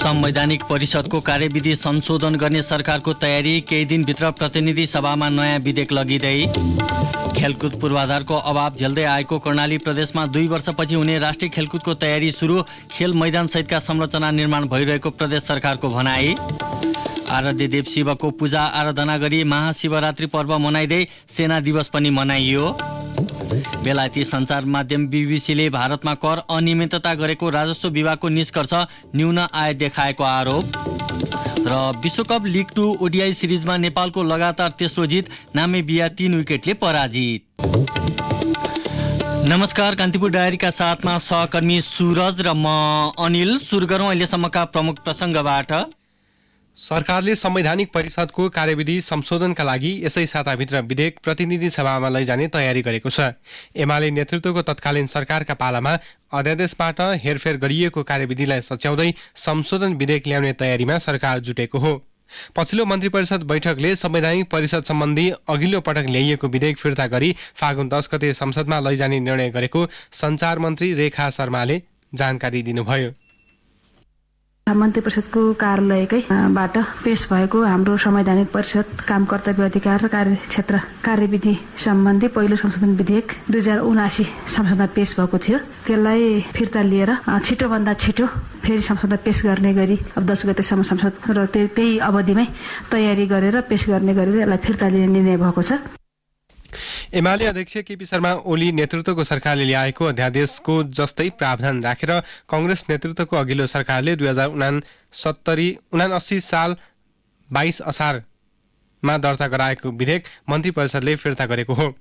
संवैधानिक परिषदको कार्यविधि संशोधन गर्ने सरकारको तयारी। केही दिनभित्र प्रतिनिधि सभामा नयाँ विधेयक लगिँदै। खेलकुद पूर्वाधारको अभाव झेल्दै आएको कर्णाली प्रदेशमा 2 वर्षपछि हुने राष्ट्रिय खेलकुदको तयारी सुरु। खेल मैदानसहितका संरचना निर्माण भइरहेको प्रदेश सरकारको भनाई। आराध्य देव शिवको पूजा आराधना गरी महाशिवरात्रि पर्व मनाइँदै सेना दिवस पनि मनाइयो। बेलायती सञ्चार माध्यम बीबीसीले भारतमा कर अनियमितता गरेको राजस्व विभागको निष्कर्ष न्यून आय देखाएको आरोप। र विश्वकप लिग 2 ओडिआई सिरिजमा नेपालको लगातार तेस्रो जित, नामेबिया 3 विकेटले पराजित। नमस्कार, कान्तिपुर डायरीका साथमा सहकर्मी सुरज र म अनिल। सुरु गरौँ अहिलेसम्मका प्रमुख प्रसङ्गबाट। सरकारले संवैधानिक परिषदको कार्यविधि संशोधनका लागि यसै साताभित्र विधेयक प्रतिनिधि सभामा लैजाने तयारी गरेको छ। एमाले नेतृत्वको तत्कालीन सरकारका पालामा अध्यादेशबाट हेरफेर गरिएको कार्यविधिलाई सच्याउँदै संशोधन विधेयक ल्याउने तयारीमा सरकार जुटेको हो। पछिल्लो मन्त्री परिषद बैठकले संवैधानिक परिषद सम्बन्धी अघिल्लो पटक ल्याइएको विधेयक फिर्ता गरी फागुन 10 गते संसदमा लैजाने निर्णय गरेको सञ्चार मन्त्री रेखा शर्माले जानकारी दिनुभयो। मन्त्री परिषदको कार्यालयकै बाट पेश भएको हाम्रो संवैधानिक परिषद काम कर्तव्य अधिकार र कार्यक्षेत्र कार्यविधि सम्बन्धी पहिलो संशोधन विधेयक 2079 संशोधन पेश भएको थियो। त्यसलाई फिर्ता लिएर छिटोभन्दा छिटो फेरि संशोधन पेश गर्ने गरी अब 10 गतेसम्म संसद र त्यही अवधिमै तयारी गरेर पेश गर्ने गरेर यसलाई फिर्ता लिने निर्णय भएको छ। एमाले अध्यक्ष केपी शर्मा ओली नेतृत्वको सरकारले ल्याएको अध्यादेशको जस्तै प्रावधान राखेर कांग्रेस नेतृत्वको अघिल्लो सरकारले 1979 साल 22 असारमा दर्ता गराएको विधेयक मन्त्री परिषदले फिर्ता गरेको हो।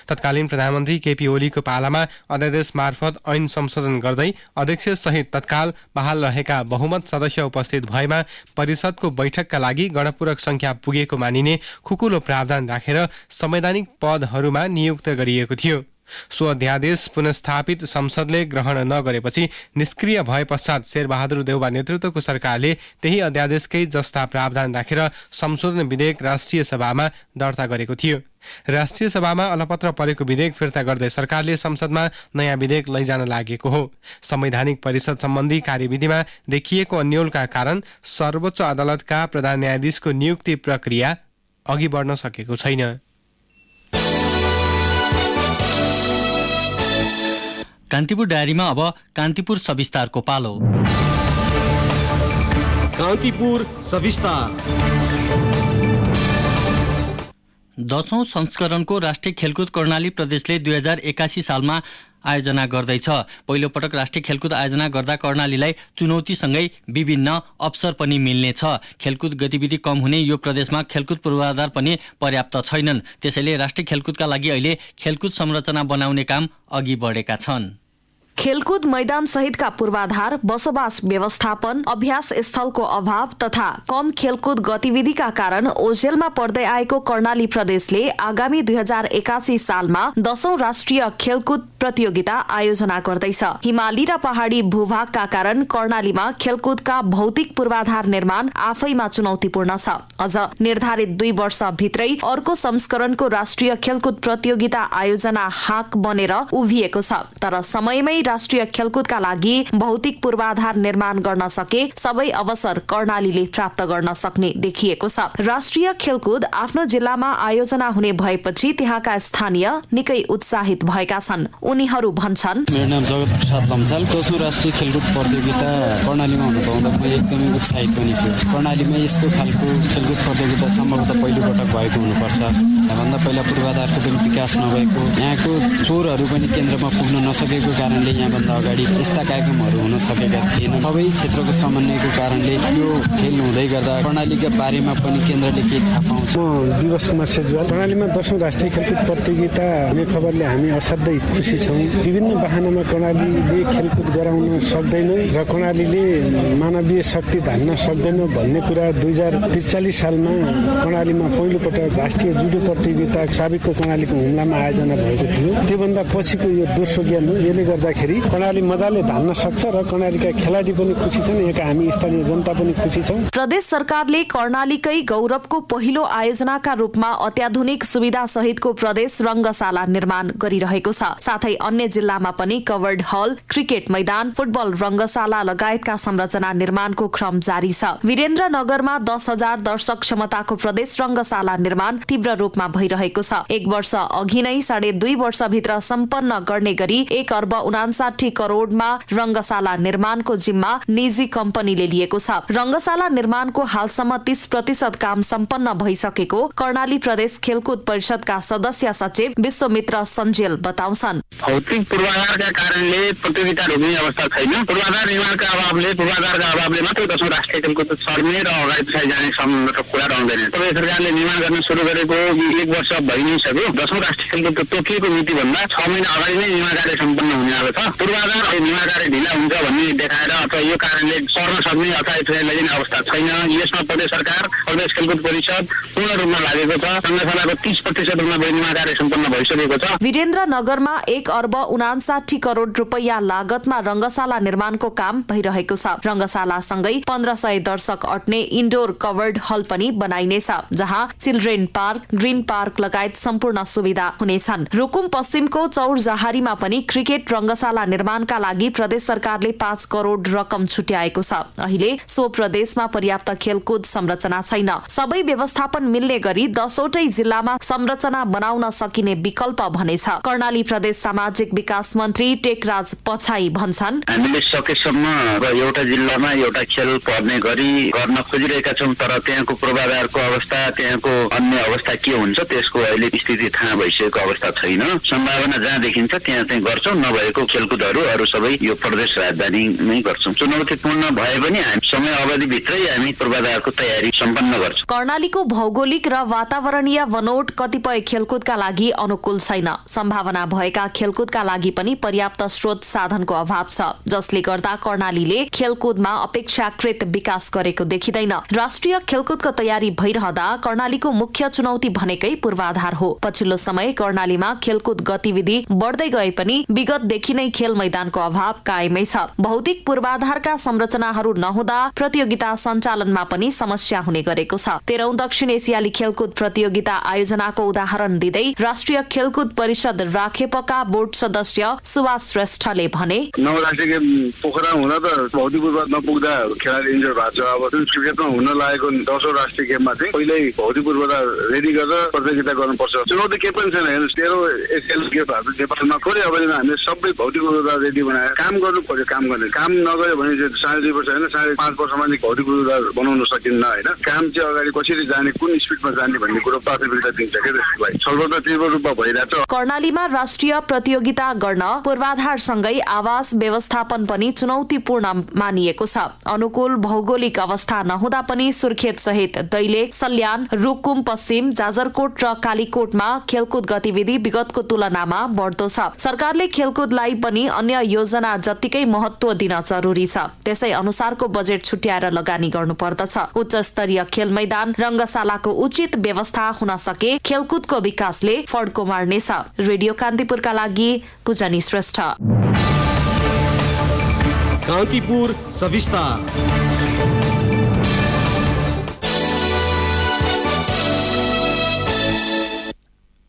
तत्कालीन प्रधानमन्त्री केपी ओलीको पालामा अध्यादेश मार्फत ऐन संशोधन गर्दै अध्यक्ष सहित तत्काल बहाल रहेका बहुमत सदस्य उपस्थित भएमा परिषदको बैठकका लागि गणपूरक संख्या पुगेको मानिने खुकुलो प्रावधान राखेर संवैधानिक पदहरूमा नियुक्त गरिएको थियो। सो अध्यादेश पुनस्थापित संसदले ग्रहण नगरेपछि निष्क्रिय भए पश्चात शेरबहादुर देउवा नेतृत्वको सरकारले त्यही अध्यादेशकै जस्ता प्रावधान राखेर संशोधन विधेयक राष्ट्रिय सभामा दर्ता गरेको थियो। राष्ट्रिय सभामा अलपत्र परेको विधेयक फिर्ता गर्दै सरकारले संसदमा नयाँ विधेयक लैजान लागेको हो। संवैधानिक परिषद सम्बन्धी कार्यविधिमा देखिएको अन्योलका कारण सर्वोच्च अदालतका प्रधान न्यायाधीशको नियुक्ति प्रक्रिया अघि बढ्न सकेको छैन। कान्तिपुर डायरीमा अब कान्तिपुर सविस्तारको पालो। कान्तिपुर सविस्तार 10औं संस्करणको राष्ट्रिय खेलकुद कर्णाली प्रदेशले 2081 सालमा आयोजना गर्दैछ। पहिलो पटक राष्ट्रिय खेलकुद आयोजना गर्दा कर्णालीलाई चुनौतीसँगै विभिन्न अवसर पनि मिल्नेछ। खेलकुद गतिविधि कम हुने यो प्रदेशमा खेलकुद पूर्वाधार पनि पर्याप्त छैनन्। त्यसैले राष्ट्रिय खेलकुदका लागि अहिले खेलकुद संरचना बनाउने काम अघि बढेका छन्। खेलकुद मैदान सहितका पूर्वाधार, बसोबास व्यवस्थापन, अभ्यास स्थलको अभाव तथा कम खेलकुद गतिविधिका कारण ओझेलमा पर्दै आएको कर्णाली प्रदेशले आगामी 2081 सालमा 10औं राष्ट्रिय खेलकुद प्रतियोगिता आयोजना गर्दैछ। हिमाली र पहाडी भूभागका कारण कर्णालीमा खेलकुदका भौतिक पूर्वाधार निर्माण आफैमा चुनौतीपूर्ण छ। अझ निर्धारित 2 वर्षभित्रै अर्को संस्करणको राष्ट्रिय खेलकुद प्रतियोगिता आयोजना हाक बनेर उभिएको छ। तर समयमै राष्ट्रिय खेलकुदका लागि भौतिक पूर्वाधार निर्माण गर्न सके सबै अवसर कर्णालीले प्राप्त गर्न सक्ने देखिएको छ। राष्ट्रिय खेलकुद आफ्नो जिल्लामा आयोजना हुने भएपछि त्यहाँका स्थानीय निकै उत्साहित भएका छन्। उनीहरू भन्छन्, मेरो नाम जगत प्रसाद लम्साल। दोस्रो राष्ट्रिय खेलकुद प्रतियोगिता कर्णालीमा हुन पाउँदा म एकदमै उत्साहित पनि छु। कर्णालीमा यस्तो खालको खेलकुद प्रतियोगिता सम्भवतः पहिलो पटक भएको हुनुपर्छ। भन्दा पहिला पूर्वाधारको पनि विकास नभएको, यहाँको चोरहरू पनि केन्द्रमा पुग्न नसकेको कारणले यहाँभन्दा अगाडि यस्ता कार्यक्रमहरू हुन सकेका थिएनन्। सबै क्षेत्रको समन्वयको कारणले यो खेल हुँदै गर्दा कर्णालीका बारेमा पनि केन्द्रले के थाहा पाउँछ। म दिवस कुमार सेजवाल। कर्णालीमा 10औं राष्ट्रिय खेलकुद प्रतियोगिता हुने खबरले हामी असाध्यै खुसी छौँ। विभिन्न बहानामा कर्णालीले खेलकुद गराउन सक्दैन र कर्णालीले मानवीय शक्ति धान्न सक्दैन भन्ने कुरा 2043 सालमा कर्णालीमा पहिलो पटक राष्ट्रिय जुडो प्रतियोगिता साबिकको कर्णालीको हुम्लामा आयोजना भएको थियो। त्योभन्दा पछिको यो दोस्रो ज्ञान हो। यसले गर्दाखेरि गर्दाखेरि कर्णाली मजाले धान्न सक्छ र कर्णालीका खेलाडी पनि खुसी छन्, यहाँका हामी स्थानीय जनता पनि खुसी छौँ। प्रदेश सरकारले कर्णालीकै गौरवको पहिलो आयोजनाका रूपमा अत्याधुनिक सुविधा सहितको प्रदेश रंगशाला निर्माण गरिरहेको छ। साथै अन्य जिल्लामा पनि कवर्ड हल, क्रिकेट मैदान, फुटबल रंगशाला लगायतका संरचना निर्माणको क्रम जारी छ। वीरेन्द्रनगरमा 10,000 दर्शक क्षमताको प्रदेश रंगशाला निर्माण तीव्र रूपमा भइरहेको छ। 1 वर्ष अघि नै 2.5 वर्षभित्र सम्पन्न गर्ने गरी 1,59 करोडमा रंगशाला निर्माणको जिम्मा निजी कम्पनीले लिएको छ। रंगशाला निर्माणको हालसम्म 30% काम सम्पन्न भइसकेको कर्णाली प्रदेश खेलकुद परिषदका सदस्य सचिव विश्वमित्र सञ्जेल बताउँछन्। भौतिक पूर्वाधारका कारणले प्रतियोगिता रोक्ने अवस्था छैन। पूर्वाधार निर्माणका पूर्वाधारका अभावले मात्रै 10औं राष्ट्रिय खेलकुद सर्ने र अगाडि पछाडि जाने सम्बन्ध कुरा रहँदैन। प्रदेश सरकारले निर्माण गर्न सुरु गरेको 1 वर्ष भइ नै सक्यो। 10औं राष्ट्रिय खेलकुद तोकिएको मितिभन्दा 6 महिना अगाडि नै निर्माण कार्य सम्पन्न हुनेवाला छ। पूर्वाधार निर्माण कार्य ढिला हुन्छ भन्ने देखाएर अथवा यो कारणले सर्न सक्ने अथवा लैजाने अवस्था छैन। यसमा प्रदेश सरकार, प्रदेश खेलकुद परिषद पूर्ण रूपमा लागेको छ। रंगशालाको 30% रूपमा निर्माण कार्य सम्पन्न भइसकेको छ। वीरेन्द्रनगरमा 1,59 करोड रुपैयाँ लागतमा रंगशाला निर्माणको काम भइरहेको छ। रंगशालासँगै 1,500 दर्शक अट्ने इन्डोर कवर्ड हल पनि बनाइनेछ, जहाँ चिल्ड्रेन पार्क, ग्रीन पार्क लगायत सम्पूर्ण सुविधा हुनेछन्। रुकुम पश्चिमको चौरजहारीमा पनि क्रिकेट रंगशाला निर्माणका लागि प्रदेश सरकारले 5 करोड रकम छुट्याएको छ। अहिले सो प्रदेशमा पर्याप्त खेलकुद संरचना छैन। सबै व्यवस्थापन मिल्ने गरी 10वटै जिल्लामा संरचना बनाउन सकिने विकल्प भनेछ। कर्णाली प्रदेश सामाजिक विकास मन्त्री टेकराज पछाई भन्छन्, हामीले सकेसम्म एउटा जिल्लामा एउटा खेल पर्ने गरी गर्न खोजिरहेका छौं, तर त्यहाँको पूर्वाधारको अवस्था, त्यहाँको अन्य अवस्था के हुन्छ त्यसको अहिले स्थिति थाहा भइसकेको अवस्था छैन। सम्भावना जहाँ देखिन्छ त्यहाँ चाहिँ गर्छौं, नभएको खेलकुदहरू अरू सबै यो प्रदेश राजधानीमै गर्छौं। चुनौतीपूर्ण भए पनि समय अवधिभित्रै हामी पूर्वाधारको तयारी सम्पन्न गर्छौं। कर्णालीको भौगोलिक र वातावरणीय बनोट कतिपय खेलकुदका लागि अनुकूल छैन। सम्भावना भएका खेलकुदका लागि पनि पर्याप्त स्रोत साधनको अभाव छ, जसले गर्दा कर्णालीले खेलकुदमा अपेक्षाकृत विकास गरेको देखिँदैन। राष्ट्रिय खेलकुदको तयारी भइरहँदा कर्णालीको मुख्य चुनौती भनेकै पूर्वाधार हो। पछिल्लो समय कर्णालीमा खेलकुद गतिविधि बढ्दै गए पनि विगतदेखि नै खेल मैदानको अभाव कायमै छ। भौतिक पूर्वाधारका संरचनाहरू नहुँदा प्रतियोगिता सञ्चालनमा पनि समस्या हुने गरेको छ। 13औं दक्षिण एसियाली खेलकुद प्रतियोगिता आयोजनाको उदाहरण दिँदै राष्ट्रिय खेलकुद परिषद राखेपका बोर्ड सदस्य सुभाष श्रेष्ठले भने, 9 राष्ट्रिय पोखरा हुँदा त भौतिक पूर्वाधार नपुग्दा खेलाडी इन्जर भएको छ। अब क्रिकेटमा हुन लागेको 10औं राष्ट्रिय गेममा चाहिँ पहिल्यै भौतिक पूर्वाधार रेडी गरेर प्रतियोगिता गर्नुपर्छ। चुनौती के पनि छैन। हेर्नुहोस्, 13औं एसियल गेमहरू नेपालमा थोरै अवधिमा हामीले सबै भौतिक पूर्वाधार रेडी बनाएर काम गर्नु पर्यो। काम गर्ने काम नगर्यो भने चाहिँ 2.5 वर्ष होइन 5.5 वर्षमा चाहिँ भौतिक पूर्वाधार बनाउन सकिन्न होइन। काम चाहिँ अगाडि कसरी जाने, कुन स्पिडमा जाने भन्ने कुरो प्राथमिकता दिन्छ के त्यसलाई। छलफल त तीव्र रूपमा भइरहेछ। कर्णालीमा राष्ट्रिय प्रतियोगिता गर्न पूर्वाधारसँगै आवास व्यवस्थापन पनि चुनौतीपूर्ण मानिएको छ। अनुकूल भौगोलिक अवस्था नहुँदा पनि सुर्खेत सहित दैलेख, सल्यान, रुकुम पश्चिम, जाजरकोट र कालीकोटमा खेलकुद गतिविधि विगतको तुलनामा बढ्दो छ। सरकारले खेलकुदलाई पनि अन्य योजना जत्तिकै महत्त्व दिन जरुरी छ। त्यसै अनुसारको बजेट छुट्याएर लगानी गर्नुपर्दछ। उच्च स्तरीय खेल मैदान, रंगशालाको उचित व्यवस्था हुन सके खेलकुदको विकासले फड्को मार्नेछ। रेडियो कान्तिपुरका लागि पूजनी श्रेष्ठ। कान्तिपुर सविस्तार।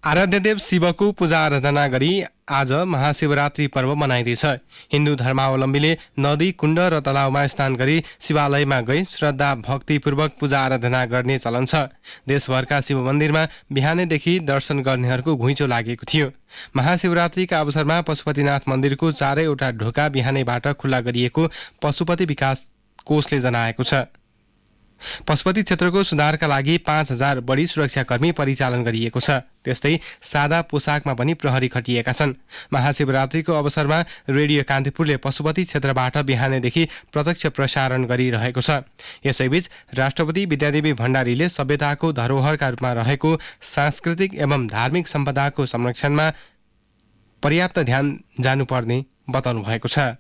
आराध्यदेव शिवको पूजा आराधना गरी आज महाशिवरात्रि पर्व मनाइँदैछ। हिन्दू धर्मावलम्बीले नदी, कुण्ड र तलाउमा स्नान गरी शिवालयमा गई श्रद्धा भक्तिपूर्वक पूजा आराधना गर्ने चलन छ। देशभरका शिव मन्दिरमा बिहानैदेखि दर्शन गर्नेहरूको घुइँचो लागेको थियो। महाशिवरात्रिका अवसरमा पशुपतिनाथ मन्दिरको 4वटा ढोका बिहानैबाट खुल्ला गरिएको पशुपति विकास कोषले जनाएको छ। पशुपति क्षेत्रको सुधारका लागि 5,000 बढी सुरक्षाकर्मी परिचालन गरिएको छ। त्यस्तै सादा पोसाकमा पनि प्रहरी खटिएका छन्। महाशिवरात्रिको अवसरमा रेडियो कान्तिपुरले पशुपति क्षेत्रबाट बिहानैदेखि प्रत्यक्ष प्रसारण गरिरहेको छ। यसैबीच राष्ट्रपति विद्यादेवी भण्डारीले सभ्यताको धरोहरका रूपमा रहेको सांस्कृतिक एवं धार्मिक सम्पदाको संरक्षणमा पर्याप्त ध्यान जानुपर्ने बताउनु भएको छ।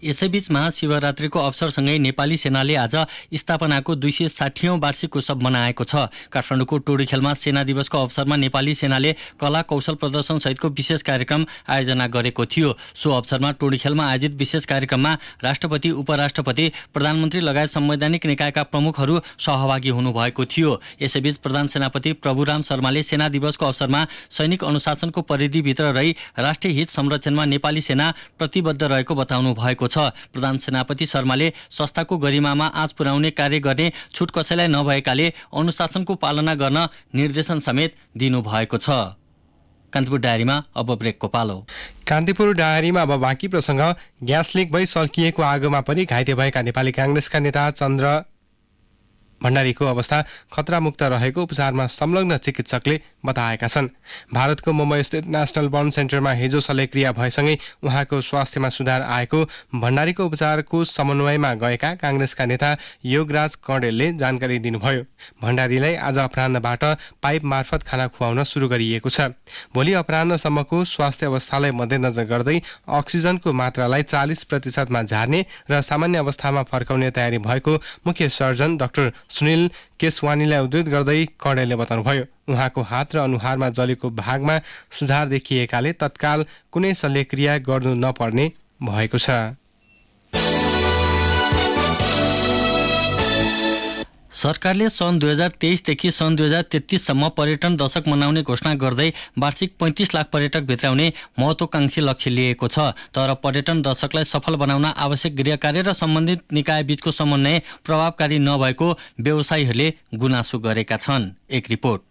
यसैबीच महाशिवरात्रिको अवसरसँगै नेपाली सेनाले आज स्थापनाको 260औं वार्षिक उत्सव मनाएको छ। काठमाडौँको टोडीखेलमा सेना दिवसको अवसरमा नेपाली सेनाले कला कौशल प्रदर्शन सहितको विशेष कार्यक्रम आयोजना गरेको थियो। सो अवसरमा टोडीखेलमा आयोजित विशेष कार्यक्रममा राष्ट्रपति, उपराष्ट्रपति, प्रधानमन्त्री लगायत संवैधानिक निकायका प्रमुखहरू सहभागी हुनुभएको थियो। यसैबीच प्रधान सेनापति प्रभुराम शर्माले सेना दिवसको अवसरमा सैनिक अनुशासनको परिधिभित्र रही राष्ट्रिय हित संरक्षणमा नेपाली सेना प्रतिबद्ध रहेको बताउनु भएको छ। प्रधान सेनापति शर्माले संस्थाको गरिमामा आँच पुर्याउने कार्य गर्ने छुट कसैलाई नभएकाले अनुशासनको पालना गर्न निर्देशन समेत दिनुभएको छ। कान्तिपुर डायरीमा अब ब्रेकको पालो। कान्तिपुर डायरीमा अब बाँकी प्रसङ्ग। ग्यास लिक भई सल्किएको आगोमा पनि घाइते भएका नेपाली काङ्ग्रेसका नेता चन्द्र भण्डारीको अवस्था खतरामुक्त रहेको उपचारमा संलग्न चिकित्सकले बताएका छन्। भारतको मुम्बई स्थित नेशनल बर्न सेन्टरमा हिजो शल्यक्रिया भएसँगै उहाँको स्वास्थ्यमा सुधार आएको भण्डारीको उपचारको समन्वयमा गएका काङ्ग्रेसका नेता योगराज कँडेलले जानकारी दिनुभयो। भण्डारीलाई आज अपराह्नबाट पाइप मार्फत खाना खुवाउन सुरु गरिएको छ। भोलि अपराह्नसम्मको स्वास्थ्य अवस्थालाई मध्यनजर गर्दै अक्सिजनको मात्रालाई 40% झार्ने र सामान्य अवस्थामा फर्काउने तयारी भएको मुख्य सर्जन डाक्टर सुनिल केसवानीलाई उद्धृत गर्दै कँडेलले बताउनुभयो। उहाँको हात र अनुहारमा जलेको भागमा सुधार देखिएकाले तत्काल कुनै शल्यक्रिया गर्नु नपर्ने भएको छ। सरकारले सन् 2023 देखि सन् 2033 सम्म पर्यटन दशक मनाउने घोषणा गर्दै वार्षिक 35 लाख पर्यटक भित्राउने महत्त्वाकांक्षी लक्ष्य लिएको छ। तर पर्यटन दशकलाई सफल बनाउन आवश्यक गृहकार्य र सम्बन्धित निकाय बीचको समन्वय प्रभावकारी नभएको व्यवसायीहरूले गुनासो गरेका छन्। एक रिपोर्ट।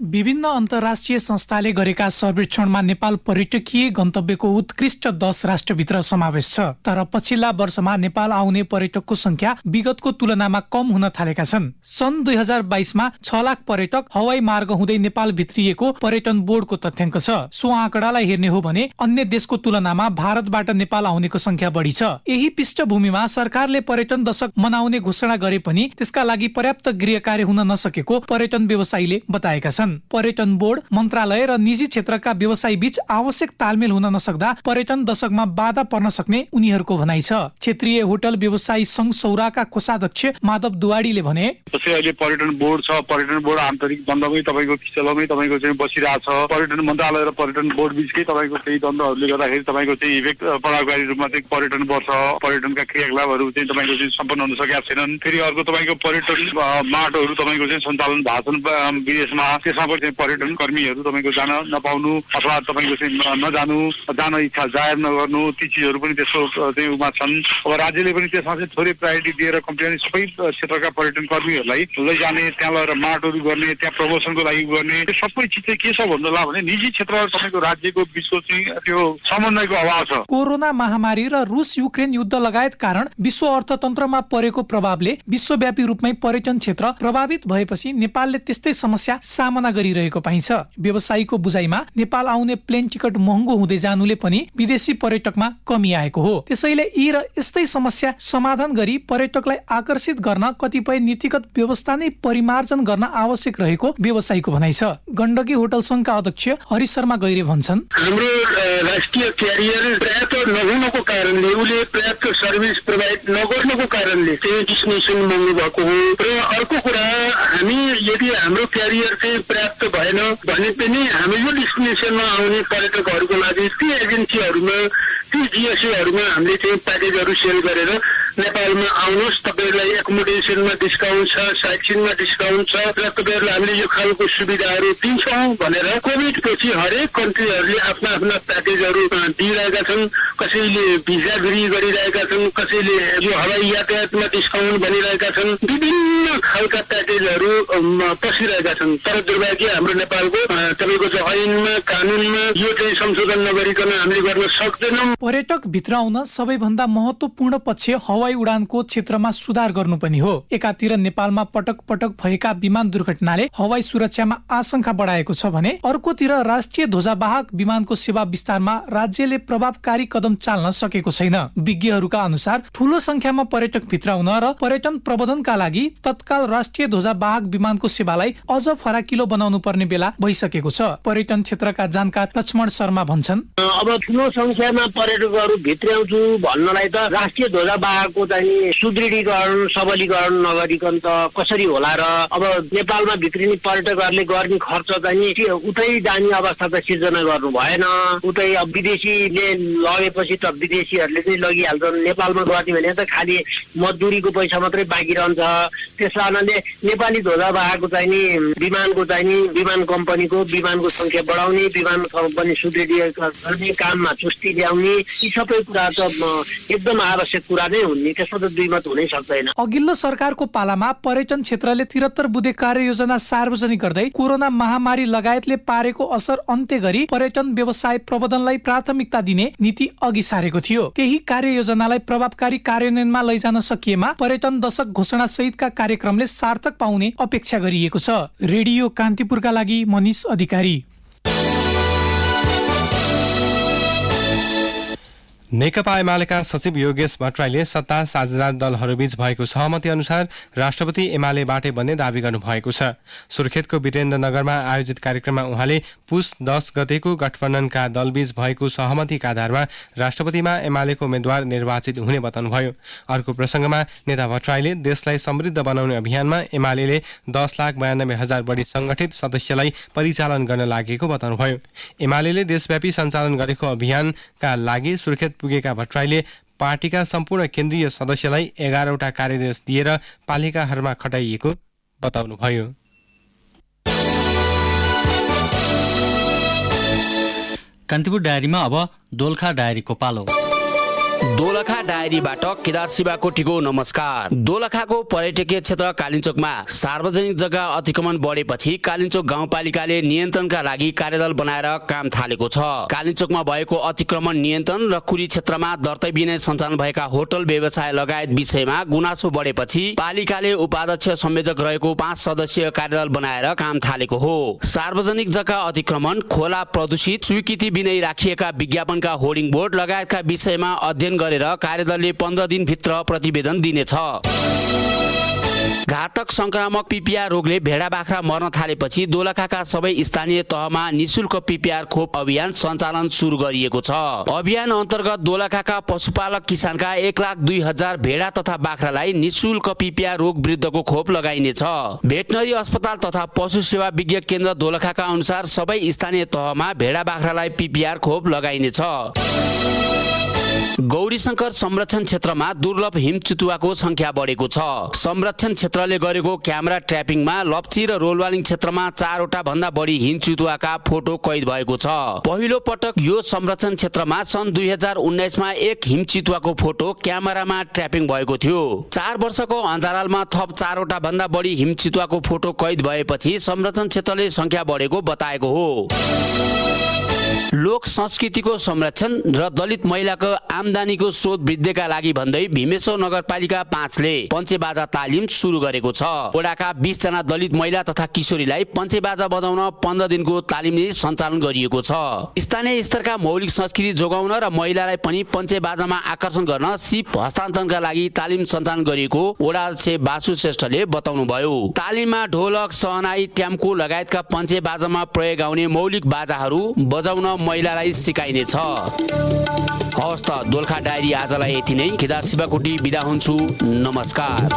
विभिन्न अन्तर्राष्ट्रिय संस्थाले गरेका सर्वेक्षणमा नेपाल पर्यटकीय गन्तव्यको उत्कृष्ट 10 राष्ट्रभित्र समावेश छ। तर पछिल्ला वर्षमा नेपाल आउने पर्यटकको संख्या विगतको तुलनामा कम हुन थालेका छन्। सन् 2022 मा 6 लाख पर्यटक हवाई मार्ग हुँदै नेपाल भित्रिएको पर्यटन बोर्डको तथ्याङ्क छ। सो आँकडालाई हेर्ने हो भने अन्य देशको तुलनामा भारतबाट नेपाल आउनेको संख्या बढी छ। यही पृष्ठभूमिमा सरकारले पर्यटन दशक मनाउने घोषणा गरे पनि त्यसका लागि पर्याप्त गृहकार्य हुन नसकेको पर्यटन व्यवसायीले बताएका छन्। पर्यटन बोर्ड, मन्त्रालय र निजी क्षेत्रका व्यवसायी बीच आवश्यक तालमेल हुन नसक्दा पर्यटन दशकमा बाधा पर्न सक्ने उनीहरूको भनाइ छ। क्षेत्रीय होटल व्यवसायी संघ सौराका कोषाध्यक्ष माधव दुवाडीले भने, अहिले पर्यटन बोर्ड छ, पर्यटन बोर्ड आन्तरिक द्वन्द्वमै तपाईँको किचलमै तपाईँको चाहिँ बसिरहेछ। पर्यटन मन्त्रालय र पर्यटन बोर्ड बीचकै तपाईँको केही द्वन्द्वहरूले गर्दाखेरि तपाईँको चाहिँ इफेक्ट प्रभावकारी रूपमा चाहिँ पर्यटन वर्ष पर्यटनका क्रियाकलापहरू चाहिँ तपाईँको चाहिँ सम्पन्न हुन सकेका छैनन्। फेरि अर्को तपाईँको पर्यटन माटोहरू तपाईँको चाहिँ सञ्चालन भएको छन् विदेशमा, त्यसमा पनि चाहिँ पर्यटन कर्मीहरू तपाईँको जान नपाउनु अथवा तपाईँको चाहिँ नजानु, जान इच्छा जाहेर नगर्नु, ती चिजहरू पनि त्यसको चाहिँ उमा छन्। अब राज्यले पनि त्यसमा चाहिँ थोरै प्रायोरिटी दिएर कम्पनी सबै क्षेत्रका पर्यटन कर्मीहरूलाई लैजाने, त्यहाँ लगेर माटोहरू गर्ने, त्यहाँ प्रमोसनको लागि गर्ने, त्यो सबै चिज चाहिँ के छ भन्दा भने निजी क्षेत्र र तपाईँको राज्यको बीचको चाहिँ त्यो समन्वयको अभाव छ। कोरोना महामारी र रुस युक्रेन युद्ध लगायत कारण विश्व अर्थतन्त्रमा परेको प्रभावले विश्वव्यापी रूपमै पर्यटन क्षेत्र प्रभावित भएपछि नेपालले त्यस्तै समस्या सामना गरिरहेको पाइन्छ। व्यवसायीको बुझाइमा नेपाल आउने प्लेन टिकट महँगो हुँदै जानुले पनि विदेशी पर्यटकमा कमी आएको हो। त्यसैले यी र यस्तै समस्या समाधान गरी पर्यटकलाई आकर्षित गर्न कतिपय नीतिगत व्यवस्था नै परिमार्जन गर्न आवश्यक रहेको व्यवसायीको भनाइ छ। गण्डकी होटल संघका अध्यक्ष हरि शर्मा गैरे भन्छन्, हाम्रो राष्ट्रिय क्यारियर पर्याप्त नहुनुको कारणले, उसले पर्याप्त सर्भिस प्रोभाइड नगर्नुको कारणले चाहिँ डेस्टिनेसन महँगो भएको हो। र अर्को कुरा, हामी यदि हाम्रो क्यारियर चाहिँ पर्याप्त भएन भने पनि हामी यो डेस्टिनेसनमा आउने पर्यटकहरूको लागि ती एजेन्सीहरूमा, ती जिएसएहरूमा हामीले चाहिँ प्याकेजहरू सेल गरेर नेपालमा आउनुहोस्, तपाईँहरूलाई एकोमोडेसनमा डिस्काउन्ट छ, साइटसिनमा डिस्काउन्ट छ र तपाईँहरूलाई हामीले यो खालको सुविधाहरू दिन्छौँ भनेर कोभिड पछि हरेक कन्ट्रीहरूले आफ्ना आफ्ना प्याकेजहरू दिइरहेका छन्। कसैले भिजा फ्री गरिरहेका छन्, कसैले यो हवाई यातायातमा डिस्काउन्ट भनिरहेका छन्, विभिन्न खालका प्याकेजहरू पसिरहेका छन्। तर दुर्भाग्य हाम्रो नेपालको तपाईँको चाहिँ ऐनमा, कानुनमा यो चाहिँ संशोधन नगरिकन हामीले गर्न सक्दैनौँ। पर्यटक भित्र आउन सबैभन्दा महत्त्वपूर्ण पक्ष हवाई हवाई उडानको क्षेत्रमा सुधार गर्नु पनि हो। एकातिर नेपालमा पटक पटक भएका विमान दुर्घटनाले हवाई सुरक्षामा आशंका बढाएको छ भने अर्कोतिर राष्ट्रिय ध्वजावाहक विमानको सेवा विस्तारमा राज्यले प्रभावकारी कदम चाल्न सकेको छैन। विज्ञहरूका अनुसार ठूलो संख्यामा पर्यटक भित्राउन र पर्यटन प्रबन्धनका लागि तत्काल राष्ट्रिय ध्वजावाहक विमानको सेवालाई अझ फराकिलो बनाउनु पर्ने बेला भइसकेको छ। पर्यटन क्षेत्रका जानकार लक्ष्मण शर्मा भन्छन्, अब ठूलो संख्यामा पर्यटकहरू भित्र्याउँछु भन्नलाई त राष्ट्रिय ध्वजावाहकको चाहिँ सुदृढीकरण सबलीकरण नगरिकन त कसरी होला र अब नेपालमा भित्रिने पर्यटकहरूले गर्ने खर्च चाहिँ उतै जाने अवस्था त सिर्जना गर्नु भएन। उतै अब विदेशीले लगेपछि त विदेशीहरूले चाहिँ लगिहाल्छन्। नेपालमा गर्ने भने त खालि मजदुरीको पैसा मात्रै बाँकी रहन्छ। त्यस कारणले नेपाली ध्वजावाहकको चाहिँ नि विमानको चाहिँ नि विमान कम्पनीको विमानको संख्या बढाउने, विमान कम्पनी सुदृढीकरण गर्ने, काममा चुस्ती ल्याउने, यी सबै कुरा त एकदम आवश्यक कुरा नै हुन् नि। त्यसमा त दुई मत हुनै सक्दैन। अघिल्लो सरकारको पालामा पर्यटन क्षेत्रले 73 बुँदे कार्ययोजना सार्वजनिक गर्दै कोरोना महामारी लगायतले पारेको असर अन्त्य गरी पर्यटन व्यवसाय प्रबन्धनलाई प्राथमिकता दिने नीति अघि सारेको थियो। त्यही कार्ययोजनालाई प्रभावकारी कार्यान्वयनमा लैजान सकिएमा पर्यटन दशक घोषणा सहितका कार्यक्रमले सार्थक पाउने अपेक्षा गरिएको छ। रेडियो कान्तिपुरका लागि मनिष अधिकारी। नेकपा एमालेका सचिव योगेश भट्टराईले सत्ता साझेदार दलहरूबीच भएको सहमति अनुसार राष्ट्रपति एमाले बाटे बन्ने दावी गर्नुभएको छ। सुर्खेतको वीरेन्द्रनगरमा आयोजित कार्यक्रममा उहाँले पुस 10 गतेको गठबन्धनका दलबीच भएको सहमतिका आधारमा राष्ट्रपतिमा एमालेको उम्मेद्वार निर्वाचित हुने बताउनुभयो। अर्को प्रसङ्गमा नेता भट्टराईले देशलाई समृद्ध बनाउने अभियानमा एमाले 10,92,000 बढी संगठित सदस्यलाई परिचालन गर्न लागेको बताउनुभयो। एमाले देशव्यापी सञ्चालन गरेको अभियानका लागि सुर्खेत पुगेका भट्टराईले पार्टीका सम्पूर्ण केन्द्रीय सदस्यलाई 11वटा कार्यदेश दिएर पालिकाहरूमा खटाइएको बताउनुभयो। कान्तिपुर डायरीमा अब दोलखा डायरीको पालो। दोलखा डायरीबाट केदार शिवाकोटीको नमस्कार। दोलखाको पर्यटकीय क्षेत्र कालिन्चोकमा सार्वजनिक जग्गा अतिक्रमण बढेपछि कालिन्चोक गाउँपालिकाले नियन्त्रणका लागि कार्यदल बनाएर काम थालेको छ। कालिन्चोकमा भएको अतिक्रमण नियन्त्रण र कुरी क्षेत्रमा दर्तैबिनै सञ्चालन भएका होटल व्यवसाय लगायत विषयमा गुनासो बढेपछि पालिकाले उपाध्यक्ष संयोजक रहेको 5 सदस्यीय कार्यदल बनाएर काम थालेको हो। सार्वजनिक जग्गा अतिक्रमण, खोला प्रदूषित, स्वीकृति बिनै राखिएका विज्ञापनका होर्डिङ बोर्ड लगायतका विषयमा अध्ययन गरेर कार्यदलले 15 दिनभित्र प्रतिवेदन दिनेछ। घातक संक्रामक पिपिआर रोगले भेडा बाख्रा मर्न थालेपछि दोलखाका सबै स्थानीय तहमा निशुल्क पिपिआर खोप अभियान सञ्चालन सुरु गरिएको छ। अभियान अन्तर्गत दोलखाका पशुपालक किसानका 1,02,000 भेडा तथा बाख्रालाई निशुल्क पिपिआर रोग विरुद्धको खोप लगाइनेछ। भेटनरी अस्पताल तथा पशु सेवा विज्ञ केन्द्र दोलखाका अनुसार सबै स्थानीय तहमा भेडा बाख्रालाई पिपिआर खोप लगाइनेछ। गौरीशंकर संरक्षण क्षेत्रमा दुर्लभ हिमचितुवाको संख्या बढेको छ। संरक्षण क्षेत्रले गरेको क्यामेरा ट्र्यापिङमा लप्ची र रोलवालिङ क्षेत्रमा 4वटा भन्दा बढी हिमचितुवाका फोटो कैद भएको छ। पहिलो पटक यो संरक्षण क्षेत्रमा सन् 2019 मा एक हिमचितुवाको फोटो क्यामेरामा ट्र्यापिङ भएको थियो। 4 वर्षको अन्तरालमा थप 4वटा भन्दा बढी हिमचितुवाको फोटो कैद भएपछि संरक्षण क्षेत्रले संख्या बढेको बताएको हो। लोक संस्कृतिको संरक्षण र दलित महिलाको आमदानीको स्रोत वृद्धिका लागि भन्दै भीमेश्वर नगरपालिका 5 ले पञ्चेबाजा तालिम सुरु गरेको छ। वडाका 20 जना दलित महिला तथा किशोरीलाई पञ्चेबाजा बजाउन 15 दिनको तालिम सञ्चालन गरिएको छ। स्थानीय स्तरका मौलिक संस्कृति जोगाउन र महिलालाई पनि पञ्चेबाजामा आकर्षण गर्न सिप हस्तान्तरणका लागि तालिम सञ्चालन गरिएको वडा अध्यक्ष बासु श्रेष्ठले बताउनुभयो। तालिममा ढोलक, सहनाई, ट्याम्को लगायतका पञ्चेबाजामा प्रयोग आउने मौलिक बाजाहरू बजाउन महिलालाई सिकाइनेछ। हवस् त दोलखा डायरी आजलाई यति नै। केदार शिवाकोटी बिदा हुन्छु, नमस्कार।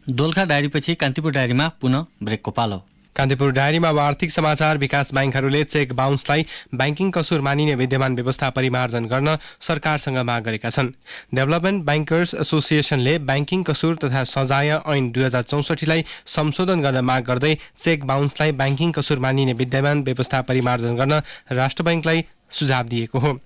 दोलखा डायरीपछि कान्तिपुर डायरीमा पुनः ब्रेकको पालो। कान्तिपुर डायरीमा अब आर्थिक समाचार। विकास ब्याङ्कहरूले चेक बााउन्सलाई ब्याङ्किङ कसुर मानिने विद्यमान व्यवस्था परिमार्जन गर्न सरकारसँग माग गरेका छन्। डेभलपमेन्ट ब्याङ्कर्स एसोसिएसनले ब्याङ्किङ कसुर तथा सजाय ऐन 2064लाई संशोधन गर्न माग गर्दै चेक बााउन्सलाई ब्याङ्किङ कसुर मानिने विद्यमान व्यवस्था परिमार्जन गर्न राष्ट्र ब्याङ्कलाई सुझाव दिएको हो।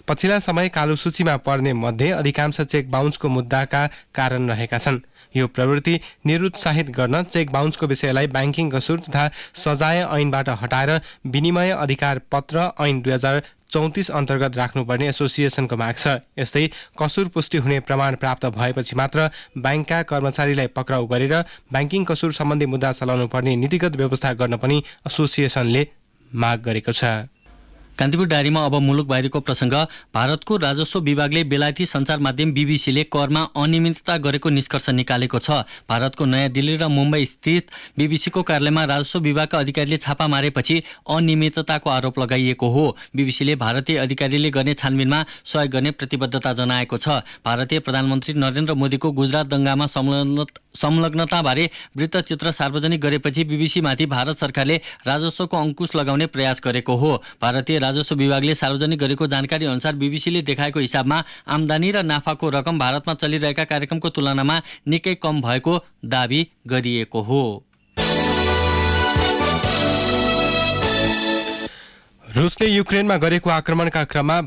पछिल्ला समय कालो सूचीमा पर्ने मध्ये अधिकांश चेक बााउन्सको मुद्दाका कारण रहेका छन्। यो प्रवृत्ति निरुत्साहित गर्न चेक बााउन्सको विषयलाई ब्याङ्किङ कसुर तथा सजाय ऐनबाट हटाएर विनिमय अधिकार पत्र ऐन 34 अन्तर्गत राख्नुपर्ने एसोसिएसनको माग छ। यस्तै कसुर पुष्टि हुने प्रमाण प्राप्त भएपछि मात्र ब्याङ्कका कर्मचारीलाई पक्राउ गरेर ब्याङ्किङ कसुर सम्बन्धी मुद्दा चलाउनु पर्ने नीतिगत व्यवस्था गर्न पनि एसोसिएसनले माग गरेको छ। कान्तिपुर डायरीमा अब मुलुक बाहिरको प्रसङ्ग। भारतको राजस्व विभागले बेलायती सञ्चार माध्यम बीबीसीले करमा अनियमितता गरेको निष्कर्ष निकालेको छ। भारतको नयाँ दिल्ली र मुम्बई स्थित बीबीसीको कार्यालयमा राजस्व विभागका अधिकारीले छापा मारेपछि अनियमितताको आरोप लगाइएको हो। बीबीसीले भारतीय अधिकारीले गर्ने छानबिनमा सहयोग गर्ने प्रतिबद्धता जनाएको छ। भारतीय प्रधानमन्त्री नरेन्द्र मोदीको गुजरात दंगामा संलग्नताबारे वृत्तचित्र सार्वजनिक गरेपछि बीबीसीमाथि भारत सरकारले राजस्वको अंकुश लगाउने प्रयास गरेको हो। भारतीय राजस्व विभागले सार्वजनिक गरेको जानकारी अनुसार बीबीसीले देखाएको हिसाबमा आमदानी र नाफाको रकम भारतमा चलिरहेका कार्यक्रमको तुलनामा निकै कम भएको दाबी गरिएको हो। रुसले युक्रेनमा गरेको आक्रमणका क्रममा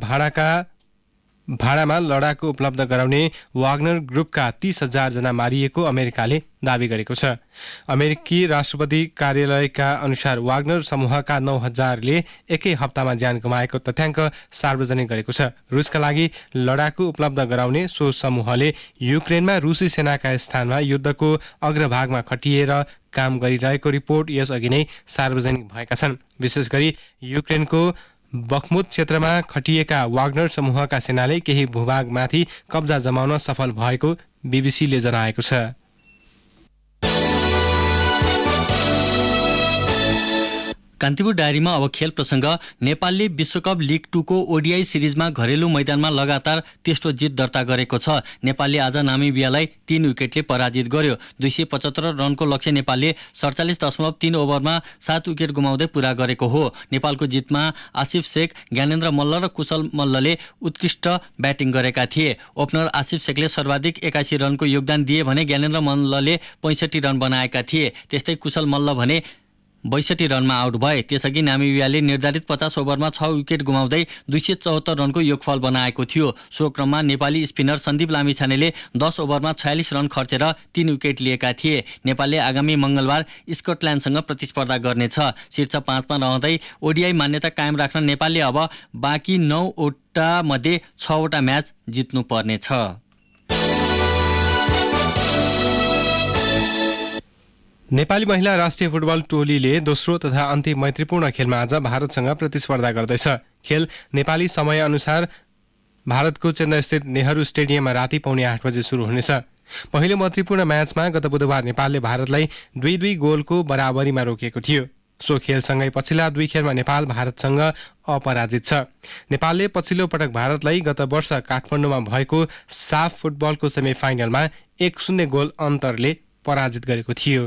भाडामा लडाकु उपलब्ध गराउने वाग्नर ग्रुपका 30,000 जना मारिएको अमेरिकाले दाबी गरेको छ। अमेरिकी राष्ट्रपति कार्यालयका अनुसार वाग्नर समूहका 9,000ले एकै हप्तामा ज्यान गुमाएको तथ्याङ्क सार्वजनिक गरेको छ। रुसका लागि लडाकु उपलब्ध गराउने सो समूहले युक्रेनमा रुसी सेनाका स्थानमा युद्धको अग्रभागमा खटिएर काम गरिरहेको रिपोर्ट यसअघि नै सार्वजनिक भएका छन्। विशेष गरी युक्रेनको बखमुत क्षेत्रमा खटिएका वाग्नर समूहका सेनाले केही भूभागमाथि कब्जा जमाउन सफल भएको बीबीसीले जनाएको छ। कान्तिपुर डायरीमा अब खेल प्रसङ्ग। नेपालले विश्वकप लिग 2 को ओडिआई सिरिजमा घरेलु मैदानमा लगातार तेस्रो जित दर्ता गरेको छ। नेपालले आज नामिबियालाई 3 विकेटले पराजित गर्यो। 275 रनको लक्ष्य नेपालले 47.3 ओभरमा 7 विकेट गुमाउँदै पूरा गरेको हो। नेपालको जितमा आसिफ शेख, ज्ञानेन्द्र मल्ल र कुशल मल्लले उत्कृष्ट ब्याटिङ गरेका थिए। ओपनर आसिफ शेखले सर्वाधिक 81 रनको योगदान दिए भने ज्ञानेन्द्र मल्लले 65 रन बनाएका थिए। त्यस्तै कुशल मल्ल भने 62 रनमा आउट भए। त्यसअघि नामिबियाले निर्धारित 50 ओभरमा 6 विकेट गुमाउँदै 274 रनको योगफल बनाएको थियो। सो क्रममा नेपाली स्पिनर सन्दीप लामिछानेले 10 ओभरमा 46 रन खर्चेर 3 विकेट लिएका थिए। नेपालले आगामी मङ्गलबार स्कटल्यान्डसँग प्रतिस्पर्धा गर्नेछ। शीर्ष 5 मा रहँदै ओडिआई मान्यता कायम राख्न नेपालले अब बाँकी 9 वटा मध्ये 6 वटा म्याच जित्नु पर्नेछ। नेपाली महिला राष्ट्रिय फुटबल टोलीले दोस्रो तथा अन्तिम मैत्रीपूर्ण खेलमा आज भारतसँग प्रतिस्पर्धा गर्दैछ। खेल नेपाली समय अनुसार भारतको चेन्नई स्थित नेहरू स्टेडियममा राति 8:15 बजे सुरु हुनेछ। पहिलो मैत्रीपूर्ण म्याचमा गत बुधबार नेपालले भारतलाई 2-2 गोलको बराबरीमा रोकेको थियो। सो खेलसँगै पछिल्ला 2 खेलमा नेपाल भारतसँग अपराजित छ। नेपालले पछिल्लो पटक भारतलाई गत वर्ष काठमाडौँमा भएको साफ फुटबलको सेमिफाइनलमा 1-0 गोल अन्तरले पराजित गरेको थियो।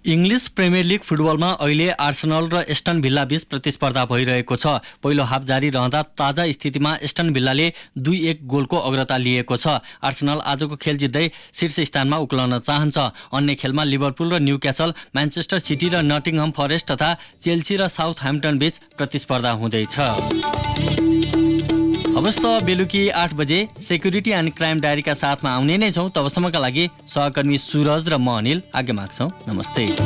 इङ्ग्लिस प्रिमियर लिग फुटबलमा अहिले आर्सेनल र एस्टन भिल्ला बीच प्रतिस्पर्धा भइरहेको छ। पहिलो हाफ जारी रहँदा ताजा स्थितिमा एस्टन भिल्लाले 2-1 गोलको अग्रता लिएको छ। आर्सेनल आजको खेल जित्दै शीर्ष स्थानमा उक्लन चाहन्छ। अन्य खेलमा लिभरपुल र न्युक्यासल, म्यान्चेस्टर सिटी र नटिङहम फरेस्ट तथा चेल्सी र साउथह्याम्पटन बीच प्रतिस्पर्धा हुँदैछ। अवश्य बेलुकी 8 बजे सेक्युरिटी एन्ड क्राइम डायरीका साथमा आउने नै छौँ। तबसम्मका लागि सहकर्मी सुरज र म अनिल आज्ञा माग्छौँ। नमस्ते।